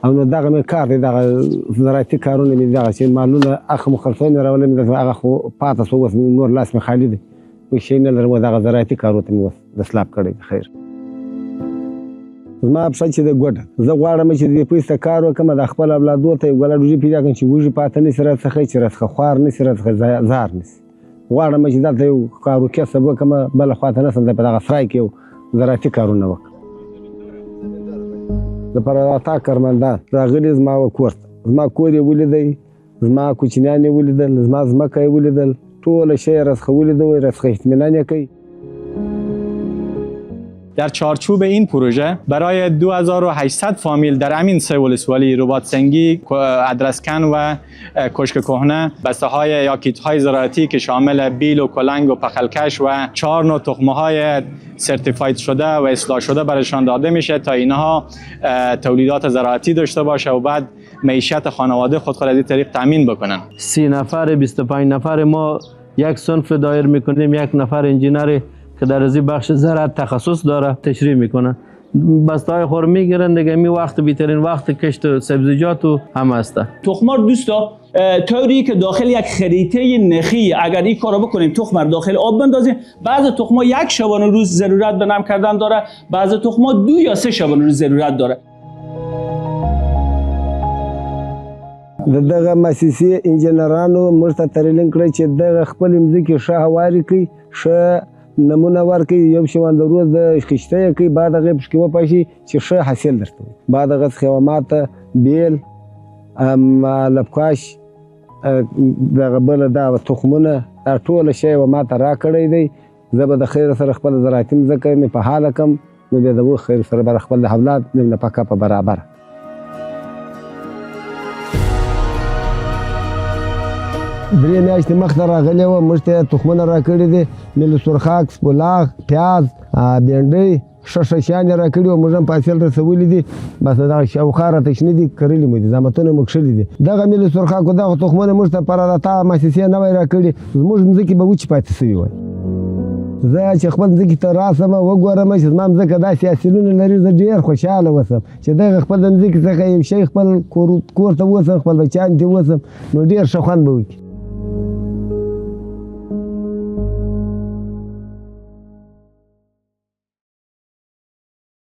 او نو دغه مې کار دی دغه زراعتي کارونه مې دغه چې مالونه هغه مو خرڅول مې راوړل مې هغه خو پاته شو اوس نور لاس مې خالي دی کوم شی نه لرم دغه زراعتي کارو ته مې اوس دسلاب کړی خیر زما پښه چې د ګوډه زه غواړم چې د پیسې کار وکړم د خپل اولادو ته یو ګله ډوډۍ پیدا کړم چې وږي پاته نه سي راڅخه چې راڅخه خوار نه سي راڅخه زار نه سي غواړم چې دلته یو کار وکسب وکړم بله خواته نه سم په دغه سرای کې یو زراعتي کارونه وکړم د پراتا کارمندان راغلي زما کور ته زما کور یې ولیدی زما کوچنیان یې ولیدل زما ځمکه یې ولیدل ټوله شی یې راڅخه ولیدی راڅخه اطمینان یې کوي. در چارچوب این پروژه برای 2800 فامیل در امین سه ولسوالی رباط‌سنگی، ادرسکن و کشک کهنه بسته های یا کیت های زراعتی که شامل بیل و کلنگ و پخلکش و 4 نوع تخمه های سرتیفاید شده و اصلاح شده برایشان داده میشه تا اینها تولیدات زراعتی داشته باشه و بعد معیشت خانواده خود از این طریق تامین بکنن. 30 نفر 25 نفر ما یک صنف دایر میکنیم، یک نفر انجینر که در از بخش زراعت تخصص داره تشریح میکنه. بسته های خور میگیرن دیگه می وقت بیترین وقت کشت سبزیجات هم هسته. تخمار دوستا طوری که داخل یک خریطه نخی اگر این کارو بکنیم تخمار داخل آب بندازیم، بعضی تخمار 1 شبانه روز ضرورت به نم کردن داره، بعضی تخمار 2 یا 3 شبانه روز ضرورت داره. دغه مؤسسې انجینرانو موږ ته ترلین کړی چې دغه خپل مځکې ښه هواري کړي، ښه نمونه ورکړي، یو شوان د روز د خشته یې کوي، بعد هغې پکې وپاشي چې ښه حاصل درته وي. بعد هغه څخه یوه ماته بیل لبکاش دغه بله دا تخمونه دا ټوله شی یوه ماته راکړی دی. زه به د خیر سره خپله زراعتي مځکه مې په حاله کړم نو بیا د و خیر سره به خپل د اولاد نیم نفقه په برابره. 3 میاشتې مخته راغلی وه موږ ته تخمونه راکړي دي، میل سرخاک، سپولاغ، پیاز، بینډۍ ښه شیان یې راکړي وه، موږ هم په حاصل رسولي دي. بس دغه شاوخوا راته شنه دي، کرلي مو دي، زحمتونه مو کښلي دي. دغه میل سرخاکو دغه تخمونه موږ ته په راتا مؤسسې نه وای راکړي، زموږ مځکې به وچې پاتې سوي وای. زه چې خپل مځکې ته راسم وګورم چې زما مځکه داسې حاصلونه لري، زه ډېر خوشحاله اوسم چې دغه خپل د مځکې څخه یو شی خپل کور ته ووسم، خپل بچیانو ته ووسم، نو ډېر ښه خوند به وکړي.